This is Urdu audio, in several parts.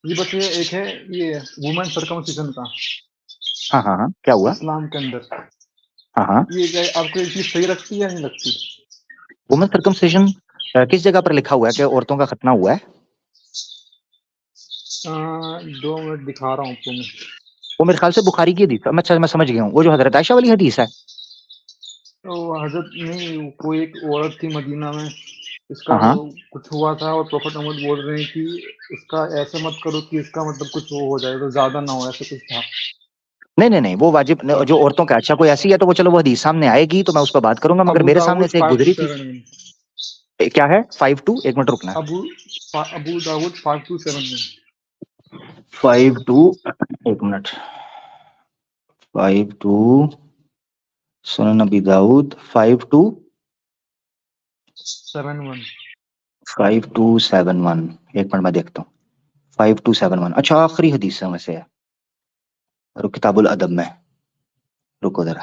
یہ بس یہ ایک ہے یہ وومن سرکمسیشن کا ہاں ہاں ہاں کیا ہوا اسلام کے اندر، ہاں ہاں یہ کیا آپ کو یہ چیز صحیح لگتی ہے یا نہیں لگتی؟ وومن سرکمسیشن کس جگہ پر لکھا ہوا ہے کہ عورتوں کا ختنہ ہوا ہے؟ 2 منٹ دکھا رہا ہوں آپ کو میں. وہ میرے خیال سے بخاری کی حدیث ہے. میں سمجھ گیا ہوں، وہ جو حضرت عائشہ والی حدیث ہے. تو حضرت نہیں، کوئی ایک عورت تھی مدینہ میں، اس کا ہاں ہاں کچھ ہوا تھا اور پروفٹ محمد بول رہے ہیں کہ اس کا ایسے مت کرو کہ اس کا مطلب کچھ وہ ہو جائے تو زیادہ نہ ہو، ایسے کچھ تھا. نہیں وہ واجب جو عورتوں کا. اچھا کوئی ایسی ہے تو وہ چلو وہ حدیث سامنے آئے گی تو میں اس پہ بات کروں گا، مگر ابو میرے سامنے داؤد سے ایک گزری تھی. 527 کیا ہے 5-2 ایک منٹ رکنا. ابو داؤد 527 میں 5-2 ایک منٹ 5-2 سنن نبی داؤد 5-2 71. 5271 ایک منٹ میں دیکھتا ہوں. 5271 اچھا آخری حدیث میں سے ہے. کتاب الادب میں رکو ذرا.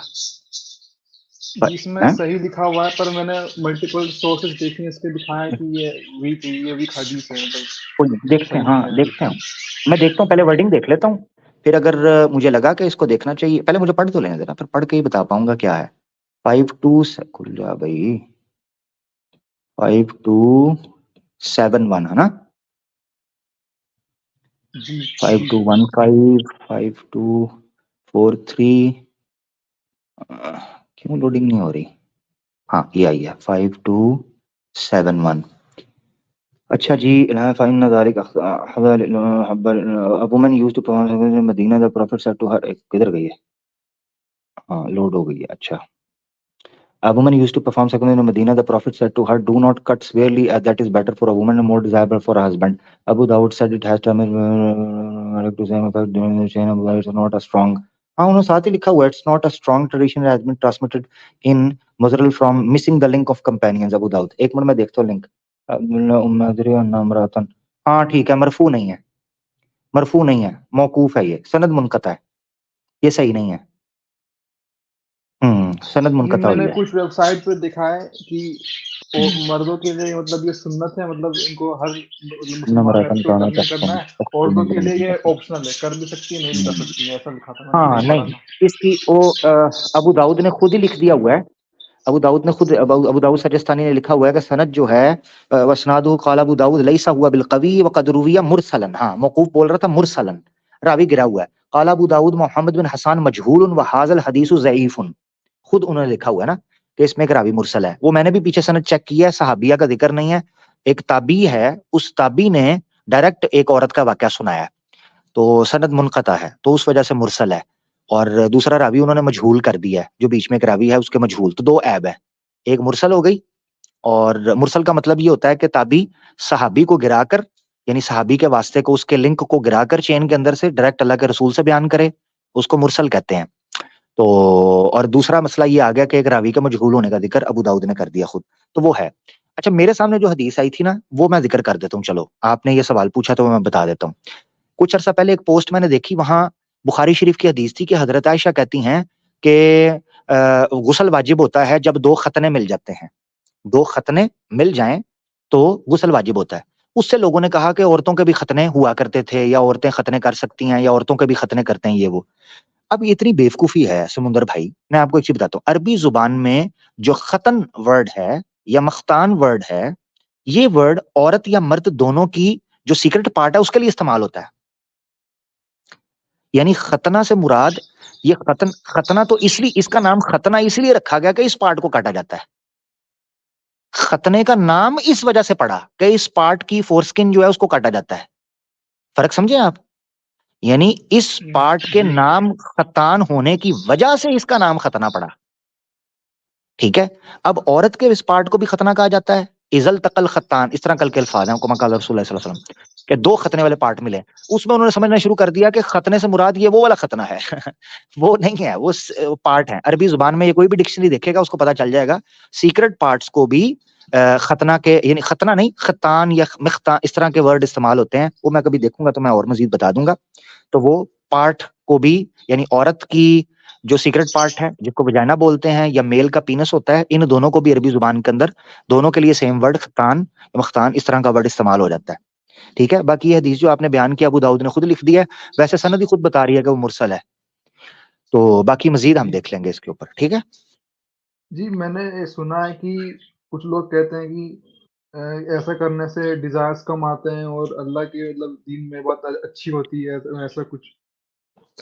جس میں صحیح لکھا ہوا ہے پر میں نے ملٹیپل سورسز دیکھے اس پہ دکھایا ہے کہ یہ ویک حدیث ہے. دیکھتے ہیں ہاں دیکھتے ہیں. میں دیکھتا ہوں پہلے ورڈنگ دیکھ لیتا ہوں، پھر اگر مجھے لگا کہ اس کو دیکھنا چاہیے پہلے مجھے پڑھ تو لینا ذرا، پھر پڑھ کے ہی بتا پاؤں گا کیا ہے. 52 کھل جا بھائی 5271 ہے نا. 5215 5243 کیوں لوڈنگ نہیں ہو رہی؟ ہاں یہ آئی ہے 5271. اچھا جی فَإِنَّ ذَلِكَ A woman used to perform Medina the prophet said to her کدھر گئی ہے؟ ہاں لوڈ ہو گئی ہے. اچھا A woman used to perform circumcision in Medina. The Prophet said to her, "Do not cut severely, as that is better for a woman and more desirable for a husband." Abu Dawud said it has to it's not a strong. ہاں انہوں نے ساتھ ہی لکھا ہوا ہے. It's not a strong tradition that has been transmitted in Muslim from missing the link of companions. Abu Dawud. ایک منٹ میں دیکھتا ہوں لنک. ہاں ٹھیک ہے مرفوع نہیں ہے، مرفوع نہیں ہے، موقوف ہے، یہ سند منقطع ہے، یہ صحیح نہیں ہے. سند منقطع میں ہوئی نے ہے. کچھ ویب سائٹ پہ دکھا ہے کہ مردوں کے لیے مطلب یہ سنت ہے، مطلب ان کو ہر مسلمان مرد کو کرنا ہے، عورتوں کے لیے یہ آپشنل ہے، کر بھی سکتی ہے نہیں بھی کر سکتی ہے، ایسا لکھا تھا میں نے ہاں کہیں پڑھا نہیں تھا. اس کی وہ ابو داؤد نے خود ہی لکھ دیا ہوا ہے. ابو داؤد نے خود ابو داؤد سجستانی نے لکھا ہوا ہے کہ سند جو ہے وسنادہ قال ابو داؤد لیس ہوا بالقوی وقد روی مرسلا. ہاں موقوف بول رہا تھا مرسلا، راوی گرا ہوا ہے. قال ابو داؤد محمد بن حسان مجہول وهذا الحديث ضعیف. خود انہوں نے لکھا ہوا ہے نا کہ اس میں ایک راوی مرسل ہے. وہ میں نے بھی پیچھے سند چیک کیا ہے، صحابیہ کا ذکر نہیں ہے، ایک تابعی ہے، اس تابعی نے ڈائریکٹ ایک عورت کا واقعہ سنایا ہے تو سند منقطع ہے تو اس وجہ سے مرسل ہے. اور دوسرا راوی انہوں نے مجہول کر دیا ہے، جو بیچ میں ایک راوی ہے اس کے مجہول. تو 2 عیب ہے، ایک مرسل ہو گئی، اور مرسل کا مطلب یہ ہوتا ہے کہ تابعی صحابی کو گرا کر، یعنی صحابی کے واسطے کو اس کے لنک کو گرا کر چین کے اندر سے ڈائریکٹ اللہ کے رسول سے بیان کرے، اس کو مرسل کہتے ہیں. تو اور دوسرا مسئلہ یہ آ گیا کہ ایک راوی کے مجہول ہونے کا ذکر ابو داؤد نے کر دیا خود، تو وہ ہے. اچھا میرے سامنے جو حدیث آئی تھی نا وہ میں ذکر کر دیتا ہوں. چلو آپ نے یہ سوال پوچھا تو میں بتا دیتا ہوں. کچھ عرصہ پہلے ایک پوسٹ میں نے دیکھی، وہاں بخاری شریف کی حدیث تھی کہ حضرت عائشہ کہتی ہیں کہ غسل واجب ہوتا ہے جب 2 ختنے مل جاتے ہیں، 2 ختنے مل جائیں تو غسل واجب ہوتا ہے. اس سے لوگوں نے کہا کہ عورتوں کے بھی ختنے ہوا کرتے تھے، یا عورتیں ختنے کر سکتی ہیں، یا عورتوں کے بھی ختنے کرتے ہیں، یہ وہ. اب یہ اتنی بیوقوفی ہے سمندر بھائی، میں آپ کو ایک چیز بتاتا ہوں. عربی زبان میں جو ختن ورڈ ہے یا مختان ورڈ ہے، یہ ورڈ عورت یا مرد دونوں کی جو سیکرٹ پارٹ ہے اس کے لیے استعمال ہوتا ہے. یعنی ختنہ سے مراد یہ ختنہ تو اس کا نام ختنہ اس لیے رکھا گیا کہ اس پارٹ کو کاٹا جاتا ہے. ختنے کا نام اس وجہ سے پڑا کہ اس پارٹ کی فورسکن جو ہے اس کو کاٹا جاتا ہے. فرق سمجھے آپ؟ یعنی اس پارٹ کے نام ختان ہونے کی وجہ سے اس کا نام ختنہ پڑا. ٹھیک ہے. اب عورت کے اس پارٹ کو بھی ختنہ کہا جاتا ہے. ازل تقل ختان، اس طرح کل کے الفاظ ہیں کما قال رسول اللہ صلی اللہ علیہ وسلم کہ 2 ختنے والے پارٹ ملے. اس میں انہوں نے سمجھنا شروع کر دیا کہ ختنے سے مراد یہ وہ والا ختنہ ہے. وہ نہیں ہے، وہ پارٹ ہے. عربی زبان میں یہ کوئی بھی ڈکشنری دیکھے گا اس کو پتا چل جائے گا سیکرٹ پارٹس کو بھی ختنہ کے، یعنی ختنہ نہیں ختان یا مختان اس طرح کے ورڈ استعمال ہوتے ہیں. وہ میں کبھی دیکھوں گا تو میں اور مزید بتا دوں گا. تو وہ پارٹ کو بھی، یعنی عورت کی جو سیکرٹ پارٹ ہے جس کو وجائنا بولتے ہیں یا میل کا پینس ہوتا ہے، ان دونوں کو بھی عربی زبان کے اندر دونوں کے لیے سیم ورڈ ختان مختان اس طرح کا ورڈ استعمال ہو جاتا ہے. ٹھیک ہے. باقی یہ حدیث جو آپ نے بیان کیا ابو داؤد نے خود لکھ دیا ہے, ویسے سند ہی خود بتا رہی ہے کہ وہ مرسل ہے. تو باقی مزید ہم دیکھ لیں گے اس کے اوپر. ٹھیک ہے جی میں نے سنا ہے کہ کچھ لوگ کہتے ہیں کہ ایسا کرنے سے ڈیزائرز کم آتے ہیں اور اللہ کے مطلب دین میں بہت اچھی ہوتی ہے, ایسا کچھ.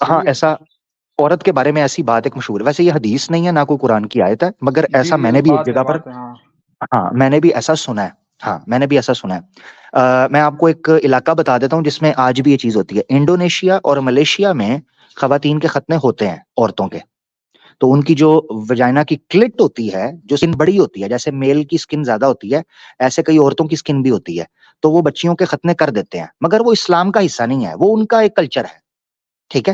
ہاں ایسا عورت کے بارے میں ایسی بات ایک مشہور ہے, ویسے یہ حدیث نہیں ہے نہ کوئی قرآن کی آیت ہے, مگر جی ایسا جی میں نے بھی ایک بات ہے جگہ پر, بات ہے ہاں. ہاں میں نے بھی ایسا سنا ہے, ہاں میں نے بھی ایسا سنا ہے. میں آپ کو ایک علاقہ بتا دیتا ہوں جس میں آج بھی یہ چیز ہوتی ہے. انڈونیشیا اور ملیشیا میں خواتین کے ختنے ہوتے ہیں عورتوں کے. تو ان کی جو وجائنا کی کلٹ ہوتی ہے, جو سکن بڑی ہوتی ہے, جیسے میل کی سکن زیادہ ہوتی ہے ایسے کئی عورتوں کی سکن بھی ہوتی ہے, تو وہ بچیوں کے ختنے کر دیتے ہیں, مگر وہ اسلام کا حصہ نہیں ہے, وہ ان کا ایک کلچر ہے. ٹھیک ہے,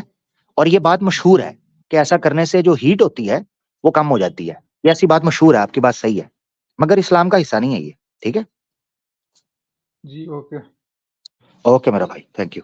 اور یہ بات مشہور ہے کہ ایسا کرنے سے جو ہیٹ ہوتی ہے وہ کم ہو جاتی ہے. یہ ایسی بات مشہور ہے, آپ کی بات صحیح ہے, مگر اسلام کا حصہ نہیں ہے یہ. ٹھیک ہے جی اوکے. اوکے میرا بھائی, تھینک یو.